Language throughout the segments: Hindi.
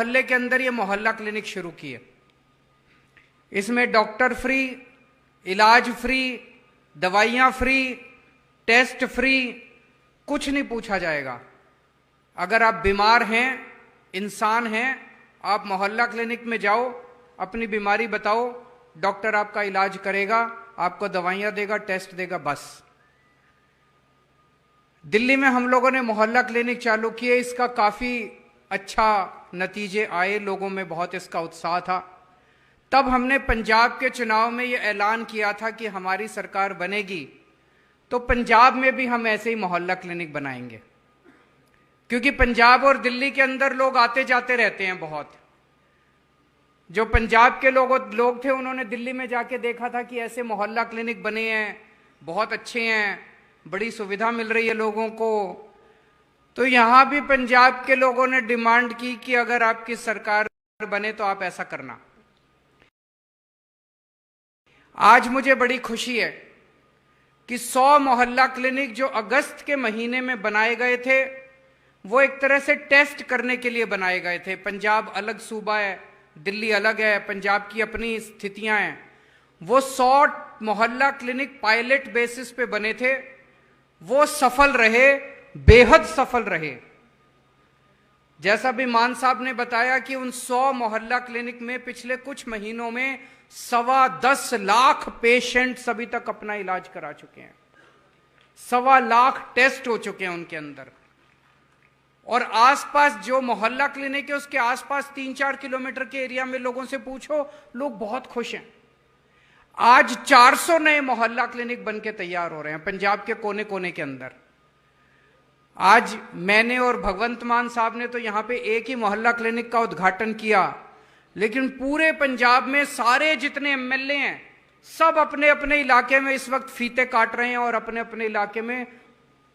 मोहल्ले के अंदर ये मोहल्ला क्लिनिक शुरू किए। इसमें डॉक्टर फ्री, इलाज फ्री, दवाइयां फ्री, टेस्ट फ्री, कुछ नहीं पूछा जाएगा। अगर आप बीमार हैं, इंसान हैं, आप मोहल्ला क्लिनिक में जाओ, अपनी बीमारी बताओ, डॉक्टर आपका इलाज करेगा, आपको दवाइयां देगा, टेस्ट देगा, बस। दिल्ली में हम लोगों ने मोहल्ला क्लिनिक चालू किए, इसका काफी अच्छा नतीजे आए, लोगों में बहुत इसका उत्साह था। तब हमने पंजाब के चुनाव में यह ऐलान किया था कि हमारी सरकार बनेगी तो पंजाब में भी हम ऐसे ही मोहल्ला क्लिनिक बनाएंगे, क्योंकि पंजाब और दिल्ली के अंदर लोग आते जाते रहते हैं बहुत। जो पंजाब के लोग थे, उन्होंने दिल्ली में जाके देखा था कि ऐसे मोहल्ला क्लिनिक बने हैं, बहुत अच्छे हैं, बड़ी सुविधा मिल रही है लोगों को। तो यहां भी पंजाब के लोगों ने डिमांड की कि अगर आपकी सरकार बने तो आप ऐसा करना। आज मुझे बड़ी खुशी है कि 100 मोहल्ला क्लिनिक जो अगस्त के महीने में बनाए गए थे, वो एक तरह से टेस्ट करने के लिए बनाए गए थे। पंजाब अलग सूबा है, दिल्ली अलग है, पंजाब की अपनी स्थितियां हैं। वो 100 मोहल्ला क्लिनिक पायलट बेसिस पे बने थे, वो सफल रहे, बेहद सफल रहे। जैसा भी मान साहब ने बताया कि उन 100 मोहल्ला क्लिनिक में पिछले कुछ महीनों में 10.25 लाख पेशेंट्स अभी तक अपना इलाज करा चुके हैं, 1.25 लाख टेस्ट हो चुके हैं उनके अंदर। और आसपास जो मोहल्ला क्लिनिक है, उसके आसपास 3-4 किलोमीटर के एरिया में लोगों से पूछो, लोग बहुत खुश हैं। आज 400 नए मोहल्ला क्लिनिक बनके तैयार हो रहे हैं पंजाब के कोने कोने के अंदर। आज मैंने और भगवंत मान साहब ने तो यहां पे एक ही मोहल्ला क्लिनिक का उद्घाटन किया, लेकिन पूरे पंजाब में सारे जितने एमएलए हैं, सब अपने अपने इलाके में इस वक्त फीते काट रहे हैं और अपने अपने इलाके में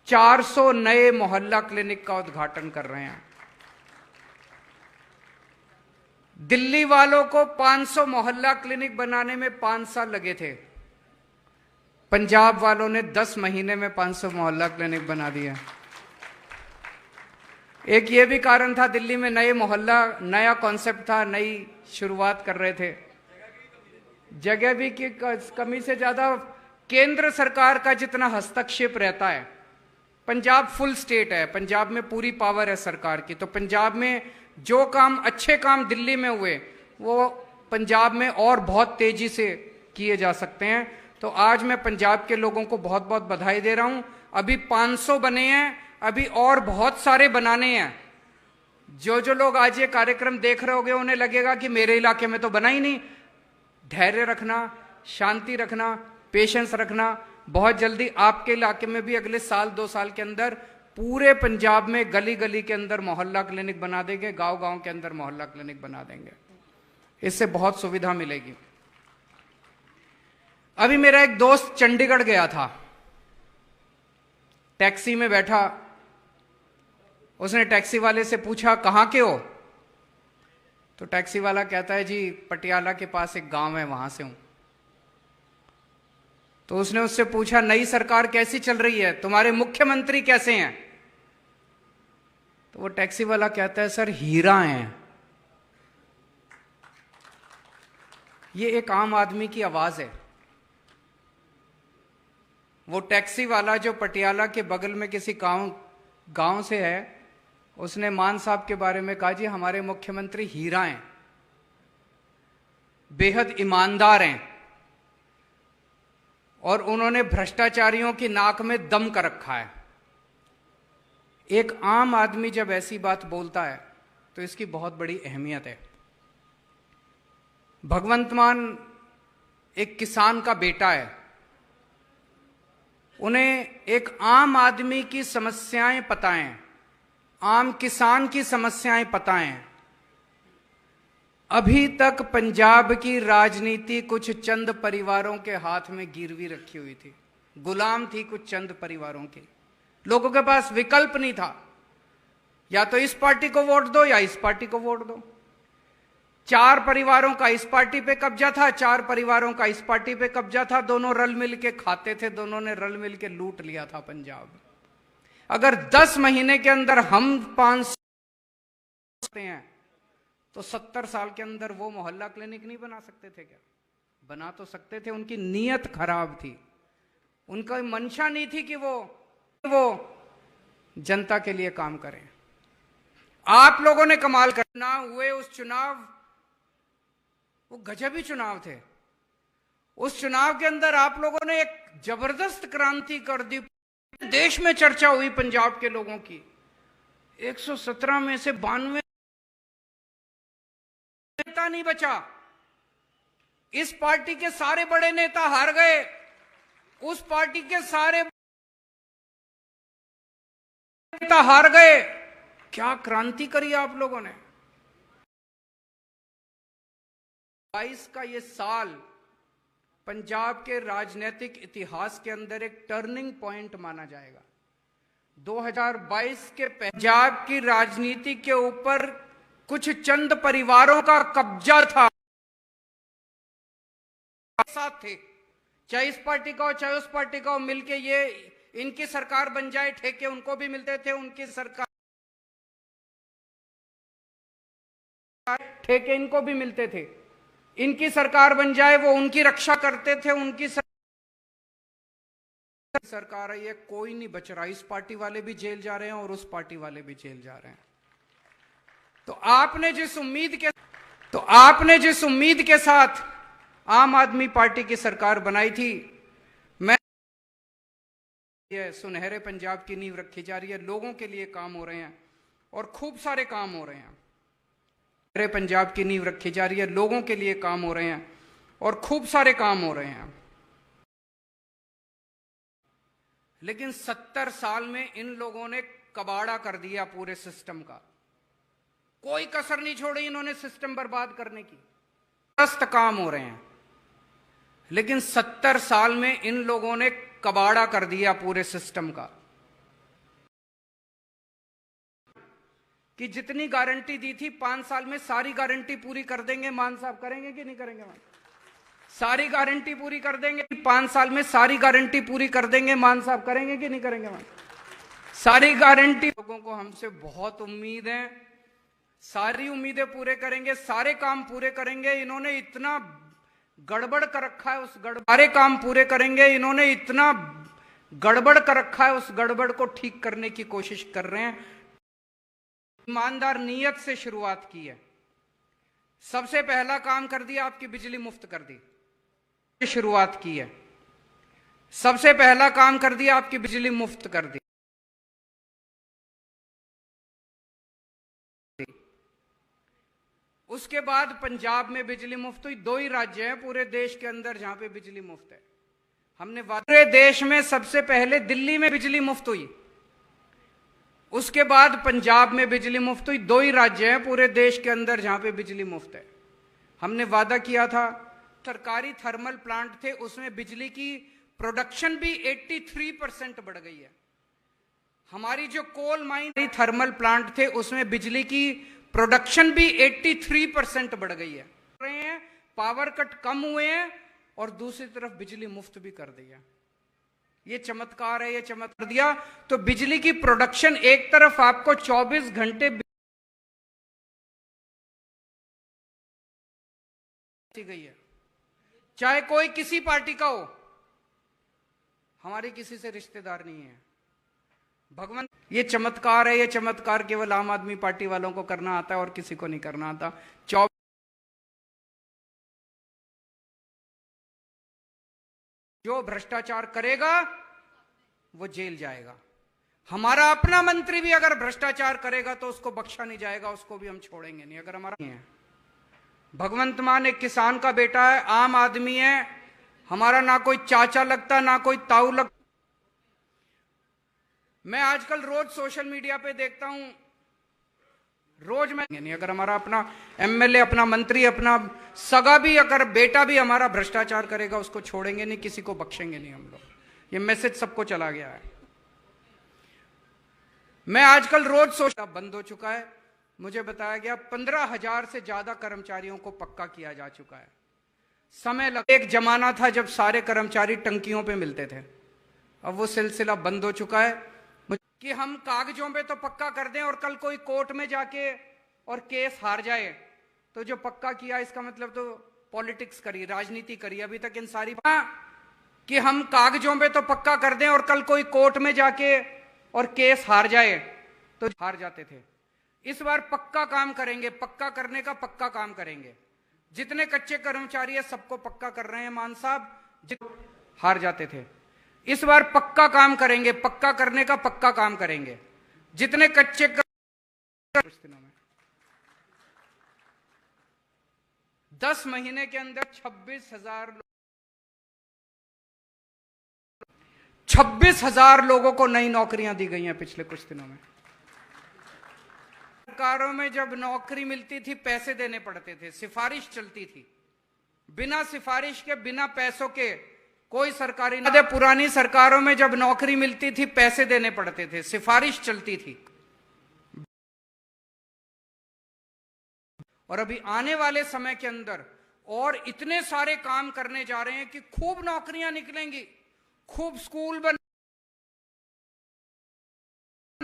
400 नए मोहल्ला क्लिनिक का उद्घाटन कर रहे हैं। दिल्ली वालों को 500 मोहल्ला क्लिनिक बनाने में 5 साल लगे थे, पंजाब वालों ने 10 महीने में 500 मोहल्ला क्लिनिक बना दिया। एक ये भी कारण था, दिल्ली में नए मोहल्ला, नया कॉन्सेप्ट था, नई शुरुआत कर रहे थे, जगह भी की कमी से ज्यादा केंद्र सरकार का जितना हस्तक्षेप रहता है। पंजाब फुल स्टेट है, पंजाब में पूरी पावर है सरकार की, तो पंजाब में जो काम, अच्छे काम दिल्ली में हुए, वो पंजाब में और बहुत तेजी से किए जा सकते हैं। तो आज मैं पंजाब के लोगों को बहुत बहुत बधाई दे रहा हूं। अभी 500 बने हैं, अभी और बहुत सारे बनाने हैं। जो लोग आज ये कार्यक्रम देख रहे होंगे, उन्हें लगेगा कि मेरे इलाके में तो बना ही नहीं। धैर्य रखना, शांति रखना, पेशेंस रखना। बहुत जल्दी आपके इलाके में भी अगले साल 2 साल के अंदर पूरे पंजाब में गली गली के अंदर मोहल्ला क्लिनिक बना देंगे, गांव गांव के अंदर मोहल्ला क्लिनिक बना देंगे। इससे बहुत सुविधा मिलेगी। अभी मेरा एक दोस्त चंडीगढ़ गया था, टैक्सी में बैठा, उसने टैक्सी वाले से पूछा कहां के हो? तो टैक्सी वाला कहता है जी पटियाला के पास एक गांव है, वहां से हूं। तो उसने उससे पूछा नई सरकार कैसी चल रही है, तुम्हारे मुख्यमंत्री कैसे हैं? तो वो टैक्सी वाला कहता है सर हीरा हैं। ये एक आम आदमी की आवाज है। वो टैक्सी वाला जो पटियाला के बगल में किसी गांव से है, उसने मान साहब के बारे में कहा जी हमारे मुख्यमंत्री हीरा हैं, बेहद ईमानदार हैं, और उन्होंने भ्रष्टाचारियों की नाक में दम कर रखा है। एक आम आदमी जब ऐसी बात बोलता है तो इसकी बहुत बड़ी अहमियत है। भगवंत मान एक किसान का बेटा है, उन्हें एक आम आदमी की समस्याएं पता हैं, आम किसान की समस्याएं पता हैं। अभी तक पंजाब की राजनीति कुछ चंद परिवारों के हाथ में गिरवी रखी हुई थी, गुलाम थी कुछ चंद परिवारों के। लोगों के पास विकल्प नहीं था, या तो इस पार्टी को वोट दो या इस पार्टी को वोट दो। 4 परिवारों का इस पार्टी पे कब्जा था, 4 परिवारों का इस पार्टी पे कब्जा था, दोनों रल मिल के खाते थे, दोनों ने रल मिल के लूट लिया था पंजाब। अगर 10 महीने के अंदर हम 500 हैं तो 70 साल के अंदर वो मोहल्ला क्लिनिक नहीं बना सकते थे क्या? बना तो सकते थे। उनकी नीयत खराब थी, उनका मंशा नहीं थी कि वो जनता के लिए काम करें। आप लोगों ने कमाल कर चुनाव हुए, उस चुनाव वो गजबी चुनाव थे। उस चुनाव के अंदर आप लोगों ने एक जबरदस्त क्रांति कर दी। देश में चर्चा हुई पंजाब के लोगों की। 117 में से 92 नेता नहीं बचा। इस पार्टी के सारे बड़े नेता हार गए, उस पार्टी के सारे नेता हार गए। क्या क्रांति करी आप लोगों ने। 22 का ये साल पंजाब के राजनीतिक इतिहास के अंदर एक टर्निंग पॉइंट माना जाएगा। 2022 के पंजाब की राजनीति के ऊपर कुछ चंद परिवारों का कब्जा था, साथ थे, चाहे इस पार्टी का हो चाहे उस पार्टी का हो, मिलके ये इनकी सरकार बन जाए, ठेके उनको भी मिलते थे, उनकी सरकार ठेके इनको भी मिलते थे, इनकी सरकार बन जाए, वो उनकी रक्षा करते थे, उनकी सरकार है। ये कोई नहीं बच रहा। इस पार्टी वाले भी जेल जा रहे हैं और उस पार्टी वाले भी जेल जा रहे हैं। तो आपने जिस उम्मीद के साथ आम आदमी पार्टी की सरकार बनाई थी, मैं ये सुनहरे पंजाब की नींव रखी जा रही है। लोगों के लिए काम हो रहे हैं और खूब सारे काम हो रहे हैं। सुनहरे पंजाब की नींव रखी जा रही है, लोगों के लिए काम हो रहे हैं और खूब सारे काम हो रहे हैं। लेकिन 70 साल में इन लोगों ने कबाड़ा कर दिया पूरे सिस्टम का। कोई कसर नहीं छोड़ी इन्होंने सिस्टम बर्बाद करने की। सस्त काम हो रहे हैं, लेकिन 70 साल में इन लोगों ने कबाड़ा कर दिया पूरे सिस्टम का। कि जितनी गारंटी दी थी 5 साल में सारी गारंटी पूरी कर देंगे। मान साहब करेंगे कि नहीं करेंगे? सारी गारंटी पूरी कर देंगे 5 साल में, सारी गारंटी पूरी कर देंगे। मान साहब करेंगे कि नहीं करेंगे? सारी गारंटी। लोगों को हमसे बहुत उम्मीद है, सारी उम्मीदें पूरे करेंगे, सारे काम पूरे करेंगे। इन्होंने इतना गड़बड़ कर रखा है, सारे काम पूरे करेंगे। इन्होंने इतना गड़बड़ कर रखा है, उस गड़बड़ को ठीक करने की कोशिश कर रहे हैं। ईमानदार नीयत से शुरुआत की है। सबसे पहला काम कर दिया, आपकी बिजली मुफ्त कर दी। शुरुआत की है, सबसे पहला काम कर दिया, आपकी बिजली मुफ्त कर दी। उसके बाद पंजाब में बिजली मुफ्त हुई। 2 ही राज्य हैं पूरे देश के अंदर जहां पे बिजली मुफ्त है। हमने पूरे देश में सबसे पहले दिल्ली में बिजली मुफ्त हुई, उसके बाद पंजाब में बिजली मुफ्त हुई। 2 ही राज्य हैं पूरे देश के अंदर जहां पे बिजली मुफ्त है। हमने वादा किया था, सरकारी थर्मल प्लांट थे, उसमें बिजली की प्रोडक्शन भी 83% बढ़ गई है। हमारी जो कोल माइन थर्मल प्लांट थे, उसमें बिजली की प्रोडक्शन भी 83% बढ़ गई है। पावर कट कम हुए हैं और दूसरी तरफ बिजली मुफ्त भी कर दी है। ये चमत्कार है, ये चमत्कार दिया। तो बिजली की प्रोडक्शन एक तरफ आपको 24 घंटे गई है, चाहे कोई किसी पार्टी का हो, हमारी किसी से रिश्तेदार नहीं है। भगवान, ये चमत्कार है। ये चमत्कार केवल आम आदमी पार्टी वालों को करना आता है और किसी को नहीं करना आता। जो भ्रष्टाचार करेगा वो जेल जाएगा। हमारा अपना मंत्री भी अगर भ्रष्टाचार करेगा तो उसको बख्शा नहीं जाएगा, उसको भी हम छोड़ेंगे नहीं। अगर हमारा नहीं है, भगवंत मान एक किसान का बेटा है, आम आदमी है, हमारा ना कोई चाचा लगता ना कोई ताऊ लगता। मैं आजकल रोज सोशल मीडिया पे देखता हूं, रोज मैं नहीं, अगर हमारा अपना एमएलए, अपना मंत्री, अपना सगा भी, अगर बेटा भी हमारा भ्रष्टाचार करेगा, उसको छोड़ेंगे नहीं, किसी को बख्शेंगे नहीं हम लोग। ये मैसेज सबको चला गया है। मैं आजकल रोज सोचता, बंद हो चुका है। मुझे बताया गया 15,000 से ज्यादा कर्मचारियों को पक्का किया जा चुका है। समय लग, एक जमाना था जब सारे कर्मचारी टंकियों पे मिलते थे, अब वो सिलसिला बंद हो चुका है। कि हम कागजों पे तो पक्का कर दें और कल कोई कोर्ट में जाके और केस हार जाए तो जो पक्का किया इसका मतलब तो पॉलिटिक्स करी, राजनीति करी। अभी तक इन सारी कि हम कागजों पे तो पक्का कर दें और कल कोई कोर्ट में जाके और केस हार जाए तो हार जाते थे। इस बार पक्का काम करेंगे, पक्का करने का पक्का काम करेंगे। जितने कच्चे कर्मचारी है सबको पक्का कर रहे हैं मान साहब, हार जाते थे। इस बार पक्का काम करेंगे, पक्का करने का पक्का काम करेंगे। जितने कच्चे कुछ दिनों में 10 महीने के अंदर 26,000 लोगों को नई नौकरियां दी गई हैं पिछले कुछ दिनों में। सरकारों में जब नौकरी मिलती थी पैसे देने पड़ते थे, सिफारिश चलती थी। बिना सिफारिश के, बिना पैसों के कोई सरकारी पुरानी सरकारों में जब नौकरी मिलती थी पैसे देने पड़ते थे, सिफारिश चलती थी। और अभी आने वाले समय के अंदर और इतने सारे काम करने जा रहे हैं कि खूब नौकरियां निकलेंगी, खूब स्कूल बन।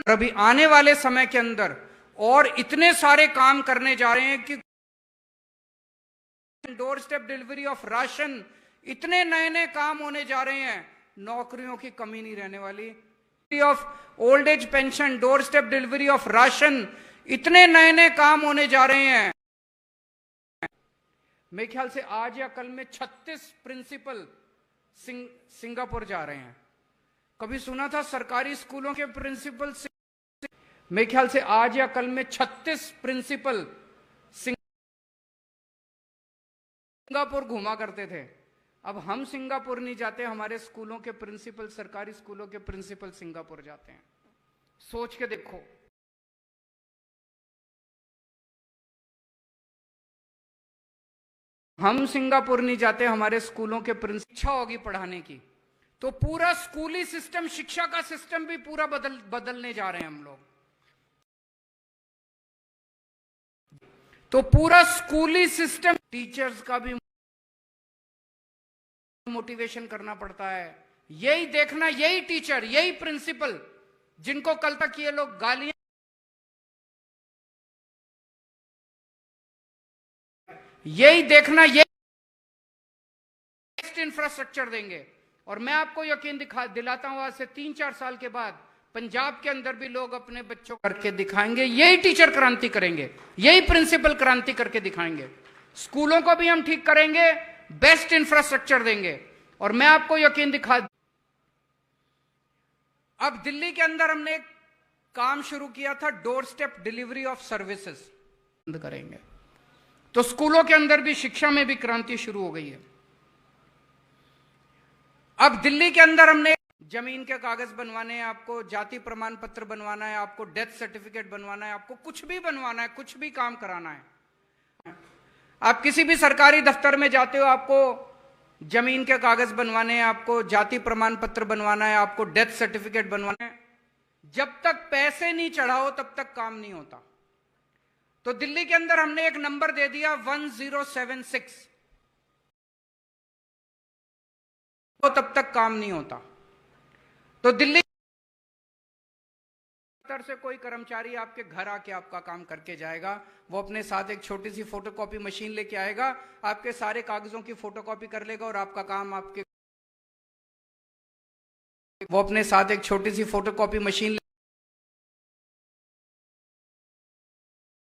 अभी आने वाले समय के अंदर और इतने सारे काम करने जा रहे हैं कि door step delivery of ration, इतने नए नए काम होने जा रहे हैं, नौकरियों की कमी नहीं रहने वाली। Of old age pension, door step delivery of ration, इतने नए नए काम होने जा रहे हैं। मेरे ख्याल से आज या कल में 36 प्रिंसिपल सिंगापुर जा रहे हैं। कभी सुना था सरकारी स्कूलों के प्रिंसिपल? मेरे ख्याल से आज या कल में 36 प्रिंसिपल सिंगापुर घुमा करते थे। अब हम सिंगापुर नहीं जाते, हमारे स्कूलों के प्रिंसिपल, सरकारी स्कूलों के प्रिंसिपल सिंगापुर जाते हैं। सोच के देखो। हम सिंगापुर नहीं जाते, हमारे स्कूलों के प्रिंसिपल। इच्छा होगी पढ़ाने की तो पूरा स्कूली सिस्टम, शिक्षा का सिस्टम भी पूरा बदलने जा रहे हैं हम लोग। तो पूरा स्कूली सिस्टम, टीचर्स का भी मोटिवेशन करना पड़ता है। यही देखना, यही टीचर, यही प्रिंसिपल जिनको कल तक ये लोग गालियां, यही देखना, यही इंफ्रास्ट्रक्चर देंगे। और मैं आपको यकीन दिलाता हूं, आज से 3-4 साल के बाद पंजाब के अंदर भी लोग अपने बच्चों करके दिखाएंगे। यही टीचर क्रांति करेंगे, यही प्रिंसिपल क्रांति करके दिखाएंगे। स्कूलों को भी हम ठीक करेंगे, बेस्ट इंफ्रास्ट्रक्चर देंगे। और मैं आपको यकीन अब दिल्ली के अंदर हमने एक काम शुरू किया था, door step delivery of services बंद करेंगे। तो स्कूलों के अंदर भी, शिक्षा में भी क्रांति शुरू हो गई है। अब दिल्ली के अंदर हमने जमीन के कागज बनवाने हैं, आपको जाति प्रमाण पत्र बनवाना है, आपको डेथ सर्टिफिकेट बनवाना है, आपको कुछ भी बनवाना है, कुछ भी काम कराना है। आप किसी भी सरकारी दफ्तर में जाते हो, आपको जमीन के कागज बनवाने हैं, आपको जाति प्रमाण पत्र बनवाना है, आपको डेथ सर्टिफिकेट बनवाना है। जब तक पैसे नहीं चढ़ाओ तब तक काम नहीं होता। तो दिल्ली के अंदर हमने एक नंबर दे दिया 1076, तो तब तक काम नहीं होता। तो दिल्ली से कोई कर्मचारी आपके घर आके आपका काम करके जाएगा। वो अपने साथ एक छोटी सी फोटोकॉपी मशीन लेके आएगा, आपके सारे कागजों की फोटोकॉपी कर लेगा और आपका काम आपके, वो अपने साथ एक छोटी सी फोटोकॉपी मशीन,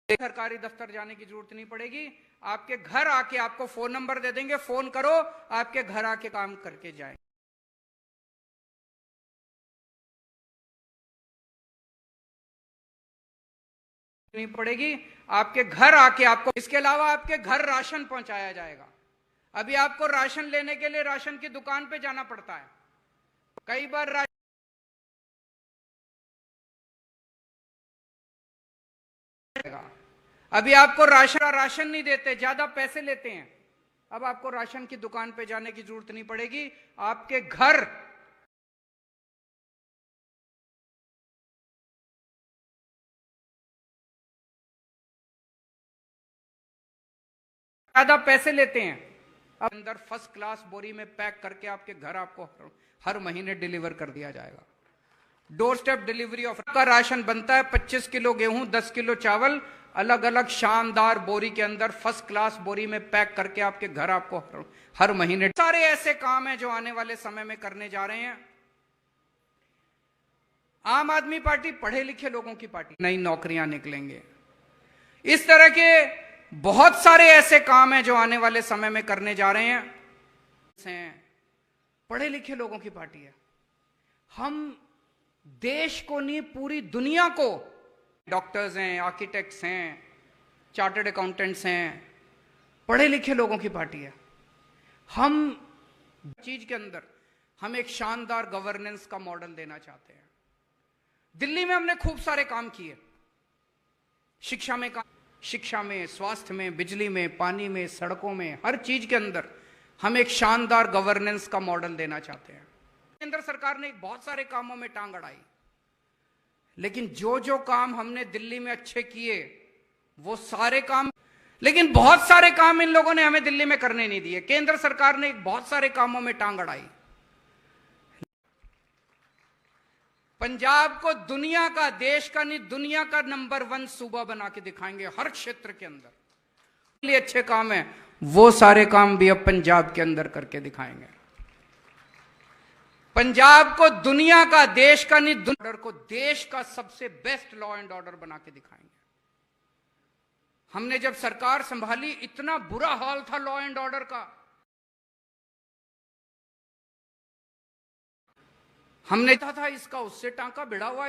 सरकारी दफ्तर जाने की जरूरत नहीं पड़ेगी। आपके घर आके आपको फोन नंबर दे देंगे, फोन करो, आपके घर आके काम करके जाए नहीं पड़ेगी। आपके घर आके आपको, इसके अलावा आपके घर राशन पहुंचाया जाएगा। अभी आपको राशन लेने के लिए राशन की दुकान पे जाना पड़ता है। कई बार अभी आपको राशन नहीं देते, ज्यादा पैसे लेते हैं। अब आपको राशन की दुकान पे जाने की जरूरत नहीं पड़ेगी, आपके घर ज्यादा पैसे लेते हैं। अब अंदर फर्स्ट क्लास बोरी में पैक करके आपके घर आपको हर महीने डिलीवर कर दिया जाएगा। डोर स्टेप डिलीवरी ऑफ का राशन बनता है, 25 किलो गेहूं, 10 किलो चावल, अलग अलग शानदार बोरी के अंदर, फर्स्ट क्लास बोरी में पैक करके आपके घर आपको हर महीने। सारे ऐसे काम हैं जो आने वाले समय में करने जा रहे हैं। आम आदमी पार्टी पढ़े लिखे लोगों की पार्टी, नई नौकरियां निकलेंगे। इस तरह के बहुत सारे ऐसे काम हैं जो आने वाले समय में करने जा रहे हैं। पढ़े लिखे लोगों की पार्टी है। हम देश को नहीं, पूरी दुनिया को, डॉक्टर्स हैं, आर्किटेक्ट्स हैं, चार्टर्ड अकाउंटेंट्स हैं, पढ़े लिखे लोगों की पार्टी है। हम चीज के अंदर हम एक शानदार गवर्नेंस का मॉडल देना चाहते हैं। दिल्ली में हमने खूब सारे काम किए, शिक्षा में, स्वास्थ्य में, बिजली में, पानी में, सड़कों में, हर चीज के अंदर हम एक शानदार गवर्नेंस का मॉडल देना चाहते हैं। केंद्र सरकार ने बहुत सारे कामों में टांग अड़ाई, लेकिन जो जो काम हमने दिल्ली में अच्छे किए वो सारे काम, लेकिन बहुत सारे काम इन लोगों ने हमें दिल्ली में करने नहीं दिए। केंद्र सरकार ने बहुत सारे कामों में टांग अड़ाई। पंजाब को दुनिया का, देश का नहीं, दुनिया का नंबर 1 सूबा बना के दिखाएंगे हर क्षेत्र के अंदर। लिए अच्छे काम है, वो सारे काम भी अब पंजाब के अंदर करके दिखाएंगे। पंजाब को दुनिया का, देश का नहीं, ऑर्डर को देश का सबसे बेस्ट लॉ एंड ऑर्डर बना के दिखाएंगे। हमने जब सरकार संभाली, इतना बुरा हाल था लॉ एंड ऑर्डर का। हमने कहा था इसका उससे टांका भिड़ा हुआ,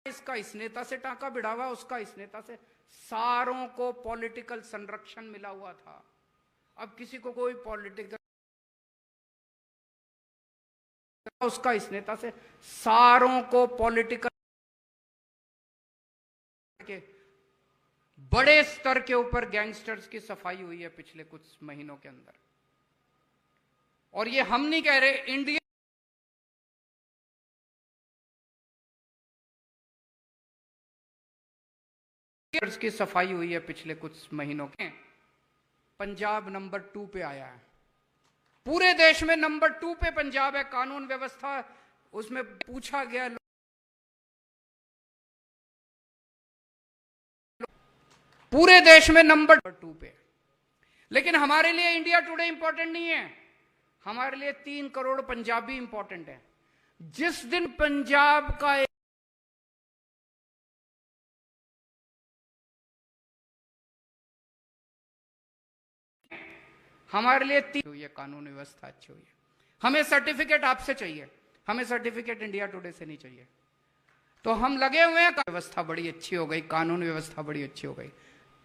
इसका इस नेता से टांका भिड़ा हुआ, उसका इस नेता से, सारों को पॉलिटिकल संरक्षण मिला हुआ था। अब किसी को कोई पॉलिटिकल, उसका इस नेता से, सारों को पॉलिटिकल के बड़े स्तर के ऊपर गैंगस्टर्स की सफाई हुई है पिछले कुछ महीनों के अंदर। और ये हम नहीं कह रहे, इंडिया की सफाई हुई है पिछले कुछ महीनों के। पंजाब नंबर 2 पे आया है, पूरे देश में नंबर 2 पे पंजाब है। कानून व्यवस्था, उसमें पूछा गया, पूरे देश में नंबर 2 पे। लेकिन हमारे लिए इंडिया टुडे इंपॉर्टेंट नहीं है, हमारे लिए 3 करोड़ पंजाबी इंपॉर्टेंट है। जिस दिन पंजाब का हमारे लिए ये कानून व्यवस्था अच्छी हुई है। हमें सर्टिफिकेट आपसे चाहिए, हमें सर्टिफिकेट इंडिया टुडे से नहीं चाहिए। तो हम लगे हुए हैं, व्यवस्था बड़ी अच्छी हो गई, कानून व्यवस्था बड़ी अच्छी हो गई,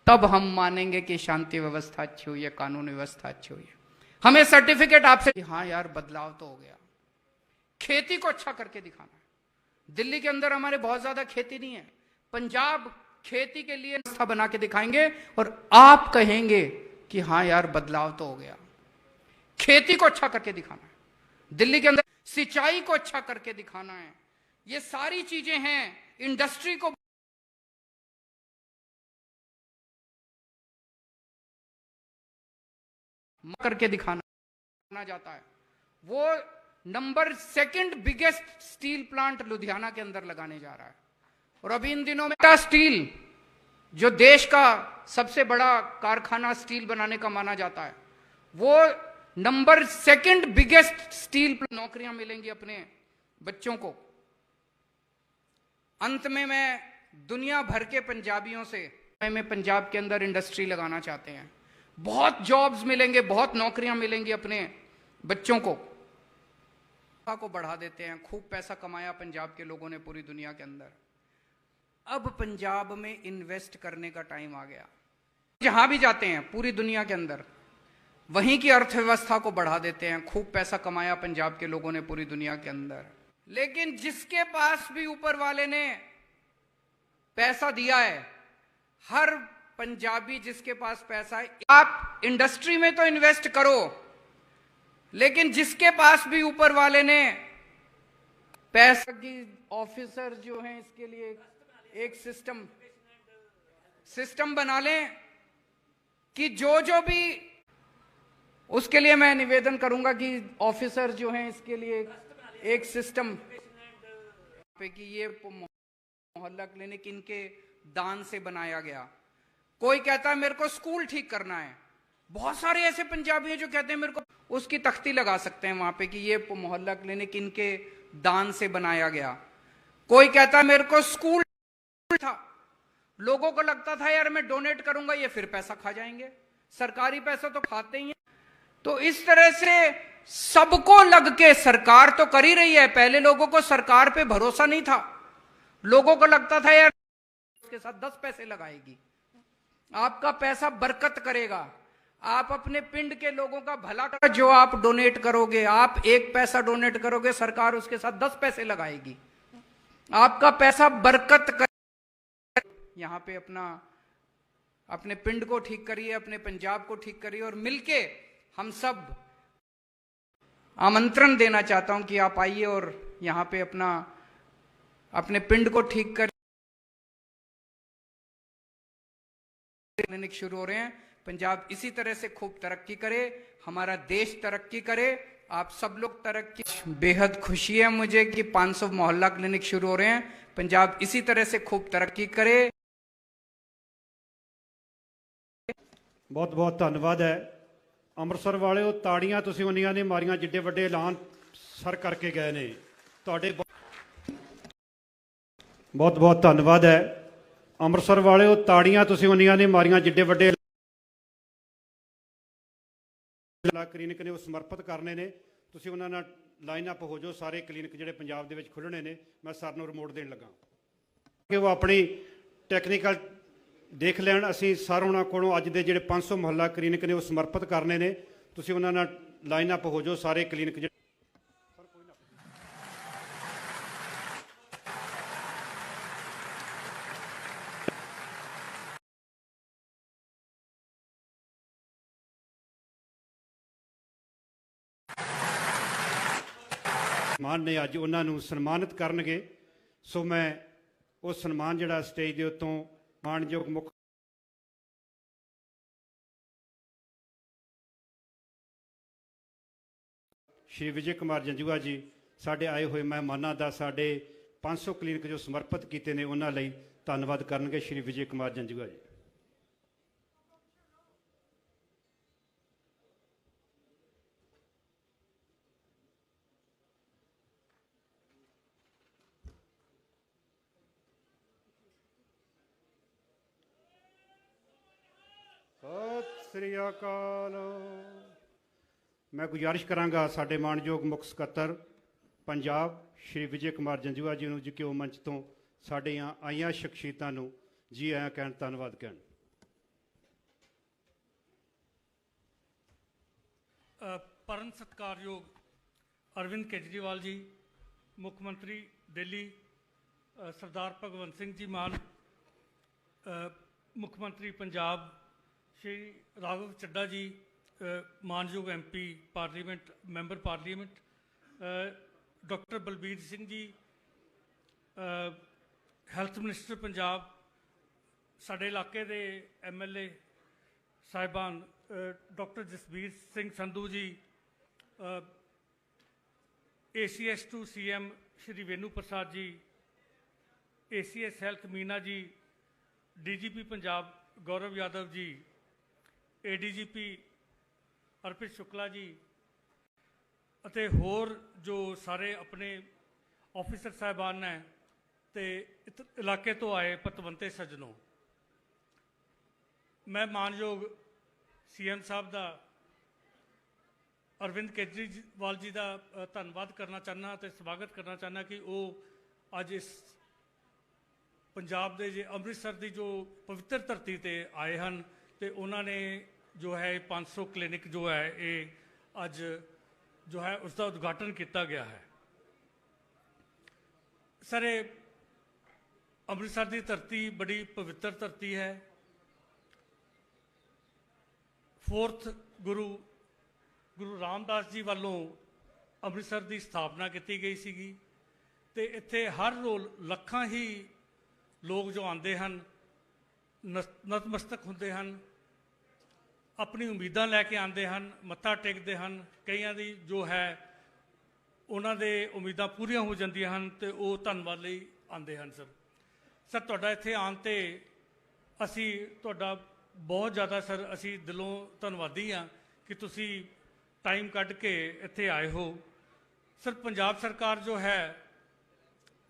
तब हम मानेंगे कि शांति व्यवस्था अच्छी हुई है, कानून व्यवस्था अच्छी हुई है। हमें सर्टिफिकेट आपसे, हाँ यार बदलाव तो हो गया। खेती को अच्छा करके दिखाना है। दिल्ली के अंदर हमारे बहुत ज्यादा खेती नहीं है, पंजाब खेती के लिए व्यवस्था बना के दिखाएंगे और आप कहेंगे कि हाँ यार बदलाव तो हो गया। खेती को अच्छा करके दिखाना है, दिल्ली के अंदर सिंचाई को अच्छा करके दिखाना है। ये सारी चीजें हैं, इंडस्ट्री को करके दिखाना जाता है। वो number 2 biggest steel plant Ludhiana के अंदर लगाने जा रहा है। और अभी इन दिनों में स्टील, जो देश का सबसे बड़ा कारखाना स्टील बनाने का माना जाता है, वो नंबर 2 बिगेस्ट स्टील, नौकरियां मिलेंगी अपने बच्चों को। अंत में मैं दुनिया भर के पंजाबियों से, में पंजाब के अंदर इंडस्ट्री लगाना चाहते हैं, बहुत जॉब्स मिलेंगे, बहुत नौकरियां मिलेंगी अपने बच्चों को बढ़ा देते हैं। खूब पैसा कमाया पंजाब के लोगों ने पूरी दुनिया के अंदर। अब पंजाब में इन्वेस्ट करने का टाइम आ गया। जहां भी जाते हैं पूरी दुनिया के अंदर, वहीं की अर्थव्यवस्था को बढ़ा देते हैं। खूब पैसा कमाया पंजाब के लोगों ने पूरी दुनिया के अंदर। लेकिन जिसके पास भी ऊपर वाले ने पैसा दिया है, हर पंजाबी जिसके पास पैसा है, आप इंडस्ट्री में तो इन्वेस्ट करो, लेकिन जिसके पास भी ऊपर वाले ने पैसा की, ऑफिसर जो हैं इसके लिए एक सिस्टम बना लें कि जो भी, उसके लिए मैं निवेदन करूंगा कि ऑफिसर जो हैं इसके लिए एक सिस्टम पे कि ये मोहल्ला क्लिनिक इनके दान से बनाया गया। कोई कहता है मेरे को स्कूल ठीक करना है। बहुत सारे ऐसे पंजाबी हैं जो कहते हैं मेरे को, उसकी तख्ती लगा सकते हैं वहां पे कि ये मोहल्ला क्लिनिक इनके दान से बनाया गया। कोई कहता है मेरे को स्कूल था, लोगों को लगता था यार मैं डोनेट करूंगा ये फिर पैसा खा जाएंगे, सरकारी पैसा तो खाते ही हैं। तो इस तरह से सबको लग के सरकार तो कर ही रही है। पहले लोगों को सरकार पे भरोसा नहीं था, लोगों को लगता था यार उसके साथ 10 पैसे लगाएगी, आपका पैसा बरकत करेगा, आप अपने पिंड के लोगों का भला कर, जो आप डोनेट करोगे, आप 1 पैसा डोनेट करोगे सरकार उसके साथ 10 पैसे लगाएगी, आपका पैसा बरकत कर। यहां पे अपने पिंड को ठीक करिए, अपने पंजाब को ठीक करिए और मिलके हम सब आमंत्रण देना चाहता हूं कि आप आइए और यहां पे अपने पिंड को ठीक कर। क्लिनिक शुरू हो रहे हैं, पंजाब इसी तरह से खूब तरक्की करे, हमारा देश तरक्की करे, आप सब लोग तरक्की। बेहद खुशी है मुझे कि 500 मोहल्ला क्लिनिक शुरू हो रहे हैं, पंजाब इसी तरह से खूब तरक्की करे। बहुत बहुत धन्यवाद है ਅੰਮ੍ਰਿਤਸਰ ਵਾਲਿਓ। ਤਾੜੀਆਂ ਤੁਸੀਂ ਉਨੀਆਂ ਨੇ ਮਾਰੀਆਂ ਜਿੱਡੇ ਵੱਡੇ ਐਲਾਨ ਸਰ ਕਰਕੇ ਗਏ ਨੇ ਤੁਹਾਡੇ। ਬਹੁਤ ਬਹੁਤ ਧੰਨਵਾਦ ਹੈ ਅੰਮ੍ਰਿਤਸਰ ਵਾਲਿਓ। ਤਾੜੀਆਂ ਤੁਸੀਂ ਉਨੀਆਂ ਨੇ ਮਾਰੀਆਂ ਜਿੱਡੇ ਵੱਡੇ ਕਲੀਨਿਕ ਨੇ ਉਹ ਸਮਰਪਿਤ ਕਰਨੇ ਨੇ। ਤੁਸੀਂ ਉਹਨਾਂ ਨਾਲ ਲਾਈਨ ਅਪ ਹੋ ਜਾਓ। ਸਾਰੇ ਕਲੀਨਿਕ ਜਿਹੜੇ ਪੰਜਾਬ ਦੇ ਵਿੱਚ ਖੁੱਲ੍ਹਣੇ ਨੇ, ਮੈਂ ਸਰ ਨੂੰ ਰਿਮੋਟ ਦੇਣ ਲੱਗਾ ਕਿ ਉਹ ਆਪਣੀ ਟੈਕਨੀਕਲ देख लैन। असी सर उन्होंने को अज के जोड़े 500 मुहल्ला क्लीनिक ने वो समर्पित करने ने, तुसीं उन्हां नाल लाइन अप हो जाओ। सारे क्लीनिक मान ने अज उन्होंने सन्मानित करनगे। सो मैं वो सन्मान जिहड़ा स्टेज के उत्तों मानयोग मुख श्री विजय कुमार जंजुआ जी साढ़े आए हुए मेहमानों का साढ़े 500 क्लीनिक जो समर्पित किए हैं उन्होंने लिए धन्यवाद करनगे। श्री विजय कुमार जंजुआ जी। सत श्री अकाल। मैं गुजारिश करांगा साडे मानयोग मुख सकत्तर पंजाब श्री विजय कुमार जंजुआ जी जी कि वो मंच तो साडे आईयां शख्सियतां नूं जी आया कहण, धन्नवाद कहण। परम सत्कारयोग अरविंद केजरीवाल जी, मुख्यमंत्री दिल्ली सरदार भगवंत सिंह जी मान, मुख्यमंत्री पंजाब श्री राघव चड्डा जी, मानयोग MP parliament member parliament doctor Balbir Singh ji, health minister Punjab, साडे इलाके दे MLA साहिबान doctor Jasbir Singh Sandhu ji, ACS to CM Shri Venu Prasad ji, ACS health Meena ji, DGP Punjab Gaurav Yadav ji, ADGP Arpit Shukla ji अते होर जो सारे अपने ऑफिसर साहबान हैं ते इलाके तो आए पतवंते सज्जनों, मैं मानयोग CM साहब का अरविंद केजरीवाल जी का धन्यवाद करना चाहना तो स्वागत करना चाहना कि वो अज इस पंजाब के जे अमृतसर की जो पवित्र धरती ते आए हैं तो उन्होंने जो है 500 क्लिनिक जो है ये अज जो है उसका उद्घाटन किया गया है। सर अमृतसर की धरती बड़ी पवित्र धरती है। 4th गुरु रामदास जी वालों अमृतसर की स्थापना की गई सी ते इत्थे हर रोज़ लखां ही लोग जो आते हैं नतमस्तक होंदे हैं, अपनी उम्मीदां लैके आते हैं, मत्था टेकते हैं। कईयां दी जो है ਉਹਨਾਂ ਦੇ ਉਮੀਦਾਂ ਪੂਰੀਆਂ ਹੋ ਜਾਂਦੀਆਂ ਹਨ ਤੇ ਉਹ ਧੰਨਵਾਦ ਲਈ ਆਉਂਦੇ ਹਨ ਸਰ। ਸਰ ਤੁਹਾਡਾ ਇੱਥੇ ਆਉਣ ਤੇ ਅਸੀਂ ਤੁਹਾਡਾ ਬਹੁਤ ਜ਼ਿਆਦਾ ਸਰ ਅਸੀਂ ਦਿਲੋਂ ਧੰਨਵਾਦੀ ਹਾਂ ਕਿ ਤੁਸੀਂ ਟਾਈਮ ਕੱਢ ਕੇ ਇੱਥੇ ਆਏ ਹੋ। ਸਰ ਪੰਜਾਬ ਸਰਕਾਰ ਜੋ ਹੈ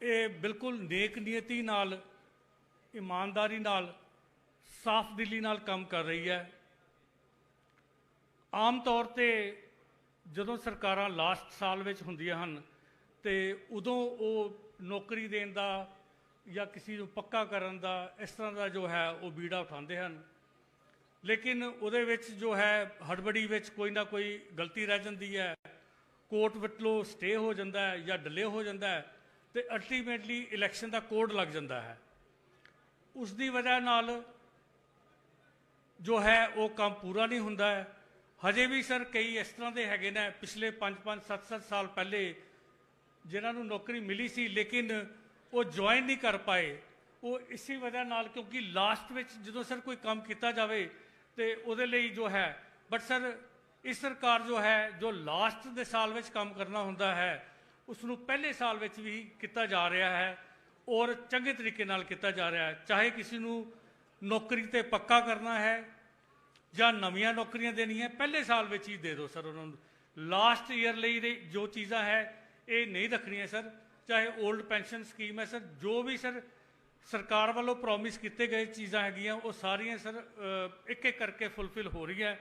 ਇਹ ਬਿਲਕੁਲ ਨੇਕ ਨੀਅਤੀ ਨਾਲ, ਇਮਾਨਦਾਰੀ ਨਾਲ, ਸਾਫ਼ ਦਿਲੀ ਨਾਲ ਕੰਮ ਕਰ ਰਹੀ ਹੈ। ਆਮ ਤੌਰ ਤੇ ਜਦੋਂ ਸਰਕਾਰਾਂ ਲਾਸਟ ਸਾਲ ਵਿੱਚ ਹੁੰਦੀਆਂ ਹਨ ਤੇ ਉਦੋਂ ਉਹ ਨੌਕਰੀ ਦੇਣ ਦਾ ਜਾਂ ਕਿਸੇ ਨੂੰ ਪੱਕਾ ਕਰਨ ਦਾ ਇਸ ਤਰ੍ਹਾਂ ਦਾ ਜੋ ਹੈ ਉਹ ਬੀੜਾ ਉਠਾਉਂਦੇ ਹਨ, ਲੇਕਿਨ ਉਹਦੇ ਵਿੱਚ ਜੋ ਹੈ ਹੜਬੜੀ ਵਿੱਚ ਕੋਈ ਨਾ ਕੋਈ ਗਲਤੀ ਰਹਿ ਜਾਂਦੀ ਹੈ, ਕੋਰਟ ਵੱਲੋਂ ਸਟੇ ਹੋ ਜਾਂਦਾ ਹੈ ਜਾਂ ਡਿਲੇ ਹੋ ਜਾਂਦਾ ਹੈ ਤੇ ਅਲਟੀਮੇਟਲੀ ਇਲੈਕਸ਼ਨ ਦਾ ਕੋਡ ਲੱਗ ਜਾਂਦਾ ਹੈ। ਉਸ ਦੀ ਵਜ੍ਹਾ ਨਾਲ ਜੋ ਹੈ ਉਹ ਕੰਮ ਪੂਰਾ ਨਹੀਂ ਹੁੰਦਾ ਹੈ। ਹਜੇ ਵੀ ਸਰ ਕਈ ਇਸ ਤਰ੍ਹਾਂ ਦੇ ਹੈਗੇ ਨੇ ਪਿਛਲੇ 5-5 7-7 ਸਾਲ ਪਹਿਲੇ ਜਿਨ੍ਹਾਂ ਨੂੰ ਨੌਕਰੀ ਮਿਲੀ ਸੀ ਲੇਕਿਨ ਉਹ ਜੁਆਇਨ ਨਹੀਂ ਕਰ ਪਾਏ। ਉਹ ਇਸੇ ਵਜ੍ਹਾ ਨਾਲ ਕਿਉਂਕਿ ਲਾਸਟ ਵਿੱਚ ਜਦੋਂ ਸਰ ਕੋਈ ਕੰਮ ਕੀਤਾ ਜਾਵੇ ਤੇ ਉਹਦੇ ਲਈ ਜੋ ਹੈ ਬਟ ਸਰ ਇਸ ਸਰਕਾਰ ਜੋ ਹੈ ਜੋ ਲਾਸਟ ਦੇ ਸਾਲ ਵਿੱਚ ਕੰਮ ਕਰਨਾ ਹੁੰਦਾ ਹੈ ਉਸ ਨੂੰ ਪਹਿਲੇ ਸਾਲ ਵਿੱਚ ਵੀ ਕੀਤਾ ਜਾ ਰਿਹਾ ਹੈ ਔਰ ਚੰਗੇ ਤਰੀਕੇ ਨਾਲ ਕੀਤਾ ਜਾ ਰਿਹਾ ਹੈ। ਚਾਹੇ ਕਿਸੇ ਨੂੰ ਨੌਕਰੀ ਤੇ ਪੱਕਾ ਕਰਨਾ ਹੈ ਜਾਂ ਨਵੀਆਂ ਨੌਕਰੀਆਂ ਦੇਣੀਆਂ ਪਹਿਲੇ ਸਾਲ ਵਿੱਚ ਹੀ ਦੇ ਦਿਓ ਸਰ ਉਹਨਾਂ ਨੂੰ। ਲਾਸਟ ਈਅਰ ਲਈ ਦੇ ਜੋ ਚੀਜ਼ਾਂ ਹੈ ਇਹ ਨਹੀਂ ਰੱਖਣੀਆਂ ਸਰ। ਚਾਹੇ 올ਡ ਪੈਨਸ਼ਨ ਸਕੀਮ ਹੈ ਸਰ, ਜੋ ਵੀ ਸਰ ਸਰਕਾਰ ਵੱਲੋਂ ਪ੍ਰੋਮਿਸ ਕੀਤੇ ਗਏ ਚੀਜ਼ਾਂ ਹੈਗੀਆਂ ਉਹ ਸਾਰੀਆਂ ਸਰ ਇੱਕ ਇੱਕ ਕਰਕੇ ਫੁੱਲਫਿਲ ਹੋ ਰਹੀ ਹੈ।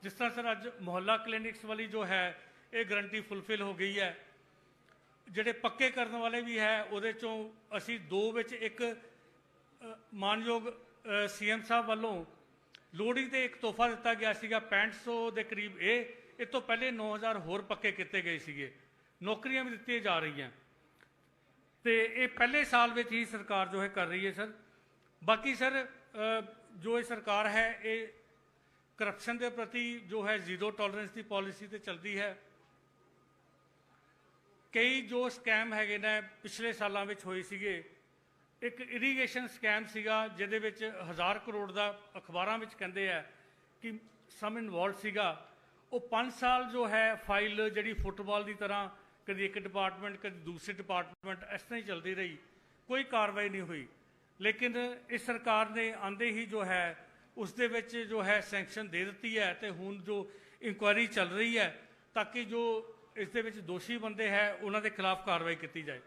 ਜਿਸ ਤਰ੍ਹਾਂ ਸਰ ਅੱਜ ਮੁਹੱਲਾ ਕਲੀਨਿਕਸ ਵਾਲੀ ਜੋ ਹੈ ਇਹ ਗਰੰਟੀ ਫੁੱਲਫਿਲ ਹੋ ਗਈ ਹੈ। ਜਿਹੜੇ ਪੱਕੇ ਕਰਨ ਵਾਲੇ ਵੀ ਹੈ ਉਹਦੇ ਚੋਂ ਅਸੀਂ 2 ਵਿੱਚ ਇੱਕ ਮਾਨਯੋਗ CM ਸਾਹਿਬ ਵੱਲੋਂ ਲੋਹੜੀ ਤੇ ਇੱਕ ਤੋਹਫਾ ਦਿੱਤਾ ਗਿਆ ਸੀਗਾ 6500 ਦੇ ਕਰੀਬ। ਇਹ ਤੋਂ ਪਹਿਲੇ 9000 ਹੋਰ ਪੱਕੇ ਕੀਤੇ ਗਏ ਸੀਗੇ। ਨੌਕਰੀਆਂ ਵੀ ਦਿੱਤੀਆਂ ਜਾ ਰਹੀਆਂ ਤੇ ਇਹ ਪਹਿਲੇ ਸਾਲ ਵਿੱਚ ਹੀ ਸਰਕਾਰ ਜੋ ਹੈ ਕਰ ਰਹੀ ਹੈ ਸਰ। ਬਾਕੀ ਸਰ ਜੋ ਇਹ ਸਰਕਾਰ ਹੈ ਇਹ ਕਰਪਸ਼ਨ ਦੇ ਪ੍ਰਤੀ ਜੋ ਹੈ ਜ਼ੀਰੋ ਟੋਲਰੈਂਸ ਦੀ ਪਾਲਿਸੀ ਤੇ ਚੱਲਦੀ ਹੈ। ਕਈ ਜੋ ਸਕੈਮ ਹੈਗੇ ਨੇ ਪਿਛਲੇ ਸਾਲਾਂ ਵਿੱਚ ਹੋਏ ਸੀਗੇ। ਇੱਕ ਇਰੀਗੇਸ਼ਨ ਸਕੈਮ ਸੀਗਾ ਜਿਹਦੇ ਵਿੱਚ 1000 ਕਰੋੜ ਦਾ ਅਖਬਾਰਾਂ ਵਿੱਚ ਕਹਿੰਦੇ ਆ ਕਿ ਸਮ ਇਨਵੋਲਵ ਸੀਗਾ। ਉਹ 5 ਸਾਲ ਜੋ ਹੈ ਫਾਈਲ ਜਿਹੜੀ ਫੁੱਟਬਾਲ ਦੀ ਤਰ੍ਹਾਂ ਕਦੀ ਇੱਕ ਡਿਪਾਰਟਮੈਂਟ ਕਦੀ ਦੂਸਰੇ ਡਿਪਾਰਟਮੈਂਟ ਇਸ ਤਰ੍ਹਾਂ ਹੀ ਚੱਲਦੀ ਰਹੀ, ਕੋਈ ਕਾਰਵਾਈ ਨਹੀਂ ਹੋਈ। ਲੇਕਿਨ ਇਸ ਸਰਕਾਰ ਨੇ ਆਂਦੇ ਹੀ ਜੋ ਹੈ ਉਸ ਦੇ ਵਿੱਚ ਜੋ ਹੈ ਸੈਂਕਸ਼ਨ ਦੇ ਦਿੱਤੀ ਹੈ ਤੇ ਹੁਣ ਜੋ ਇਨਕੁਆਇਰੀ ਚੱਲ ਰਹੀ ਹੈ ਤਾਂ ਕਿ ਜੋ ਇਸ ਦੇ ਵਿੱਚ ਦੋਸ਼ੀ ਬੰਦੇ ਹੈ ਉਹਨਾਂ ਦੇ ਖਿਲਾਫ ਕਾਰਵਾਈ ਕੀਤੀ ਜਾਏ।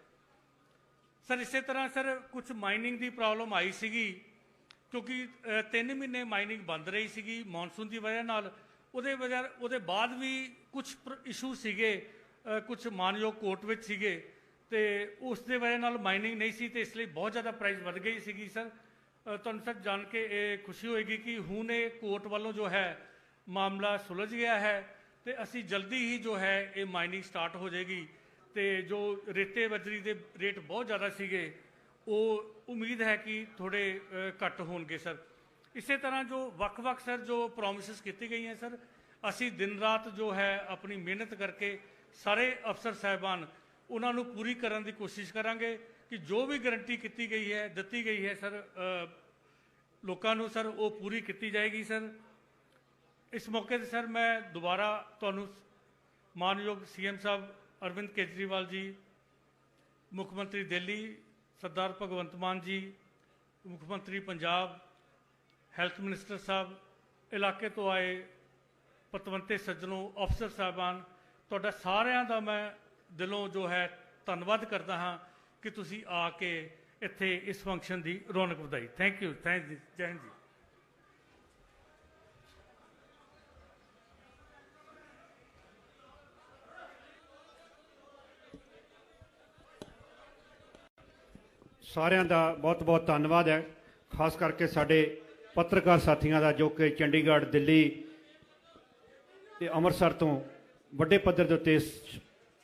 ਸਰ ਇਸੇ ਤਰ੍ਹਾਂ ਸਰ ਕੁਝ ਮਾਈਨਿੰਗ ਦੀ ਪ੍ਰੋਬਲਮ ਆਈ ਸੀਗੀ ਕਿਉਂਕਿ 3 ਮਹੀਨੇ ਮਾਈਨਿੰਗ ਬੰਦ ਰਹੀ ਸੀਗੀ ਮੌਨਸੂਨ ਦੀ ਵਜ੍ਹਾ ਨਾਲ। ਉਹਦੇ ਬਾਅਦ ਵੀ ਕੁਝ ਇਸ਼ੂ ਸੀਗੇ, ਕੁਝ ਮਾਨਯੋਗ ਕੋਰਟ ਵਿੱਚ ਸੀਗੇ ਤੇ ਉਸ ਦੇ ਵਜ੍ਹਾ ਨਾਲ ਮਾਈਨਿੰਗ ਨਹੀਂ ਸੀ ਤੇ ਇਸ ਲਈ ਬਹੁਤ ਜ਼ਿਆਦਾ ਪ੍ਰਾਈਸ ਵੱਧ ਗਈ ਸੀਗੀ ਸਰ। ਤੁਹਾਨੂੰ ਸਰ ਜਾਣ ਕੇ ਇਹ ਖੁਸ਼ੀ ਹੋਏਗੀ ਕਿ ਹੁਣ ਇਹ ਕੋਰਟ ਵੱਲੋਂ ਜੋ ਹੈ ਮਾਮਲਾ ਸੁਲਝ ਗਿਆ ਹੈ ਤੇ ਅਸੀਂ ਜਲਦੀ ਹੀ ਜੋ ਹੈ ਇਹ ਮਾਈਨਿੰਗ ਸਟਾਰਟ ਹੋ ਜਾਏਗੀ ਤੇ ਜੋ ਰੇਤੇ ਬਜਰੀ ਦੇ ਰੇਟ ਬਹੁਤ ਜ਼ਿਆਦਾ ਸੀਗੇ ਉਹ ਉਮੀਦ ਹੈ ਕਿ ਥੋੜ੍ਹੇ ਘੱਟ ਹੋਣਗੇ ਸਰ। ਇਸੇ ਤਰ੍ਹਾਂ ਜੋ ਵੱਖ-ਵੱਖ ਸਰ ਜੋ ਪ੍ਰੋਮਿਸਿਸ ਕੀਤੀ ਗਈਆਂ ਸਰ ਅਸੀਂ ਦਿਨ ਰਾਤ ਜੋ ਹੈ ਆਪਣੀ ਮਿਹਨਤ ਕਰਕੇ ਸਾਰੇ ਅਫਸਰ ਸਾਹਿਬਾਨ ਉਹਨਾਂ ਨੂੰ ਪੂਰੀ ਕਰਨ ਦੀ ਕੋਸ਼ਿਸ਼ ਕਰਾਂਗੇ ਕਿ ਜੋ ਵੀ ਗਰੰਟੀ ਕੀਤੀ ਗਈ ਹੈ ਦਿੱਤੀ ਗਈ ਹੈ ਸਰ ਲੋਕਾਂ ਨੂੰ ਸਰ ਉਹ ਪੂਰੀ ਕੀਤੀ ਜਾਏਗੀ ਸਰ। ਇਸ ਮੌਕੇ ਤੇ ਸਰ ਮੈਂ ਦੁਬਾਰਾ ਤੁਹਾਨੂੰ ਮਾਨਯੋਗ CM ਸਾਹਿਬ ਅਰਵਿੰਦ ਕੇਜਰੀਵਾਲ ਜੀ, ਮੁੱਖ ਮੰਤਰੀ ਦਿੱਲੀ ਸਰਦਾਰ ਭਗਵੰਤ ਮਾਨ ਜੀ, ਮੁੱਖ ਮੰਤਰੀ ਪੰਜਾਬ, ਹੈਲਥ ਮਿਨਿਸਟਰ ਸਾਹਿਬ, ਇਲਾਕੇ ਤੋਂ ਆਏ ਪਤਵੰਤੇ ਸੱਜਣੋਂ, ਅਫਸਰ ਸਾਹਿਬਾਨ, ਤੁਹਾਡਾ ਸਾਰਿਆਂ ਦਾ ਮੈਂ ਦਿਲੋਂ ਜੋ ਹੈ ਧੰਨਵਾਦ ਕਰਦਾ ਹਾਂ ਕਿ ਤੁਸੀਂ ਆ ਕੇ ਇੱਥੇ ਇਸ ਫੰਕਸ਼ਨ ਦੀ ਰੌਣਕ ਵਧਾਈ। Thank you. ਜੈ ਹਿੰਦ ਜੀ। ਸਾਰਿਆਂ ਦਾ ਬਹੁਤ ਬਹੁਤ ਧੰਨਵਾਦ ਹੈ, ਖਾਸ ਕਰਕੇ ਸਾਡੇ ਪੱਤਰਕਾਰ ਸਾਥੀਆਂ ਦਾ ਜੋ ਕਿ ਚੰਡੀਗੜ੍ਹ, ਦਿੱਲੀ ਤੇ ਅੰਮ੍ਰਿਤਸਰ ਤੋਂ ਵੱਡੇ ਪੱਧਰ ਦੇ ਉੱਤੇ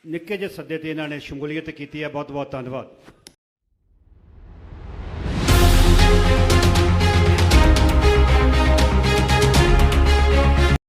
ਨਿੱਕੇ ਜਿਹੇ ਸੱਦੇ ਤੇ ਇਹਨਾਂ ਨੇ ਸ਼ਮੂਲੀਅਤ ਕੀਤੀ ਹੈ। ਬਹੁਤ ਬਹੁਤ ਧੰਨਵਾਦ।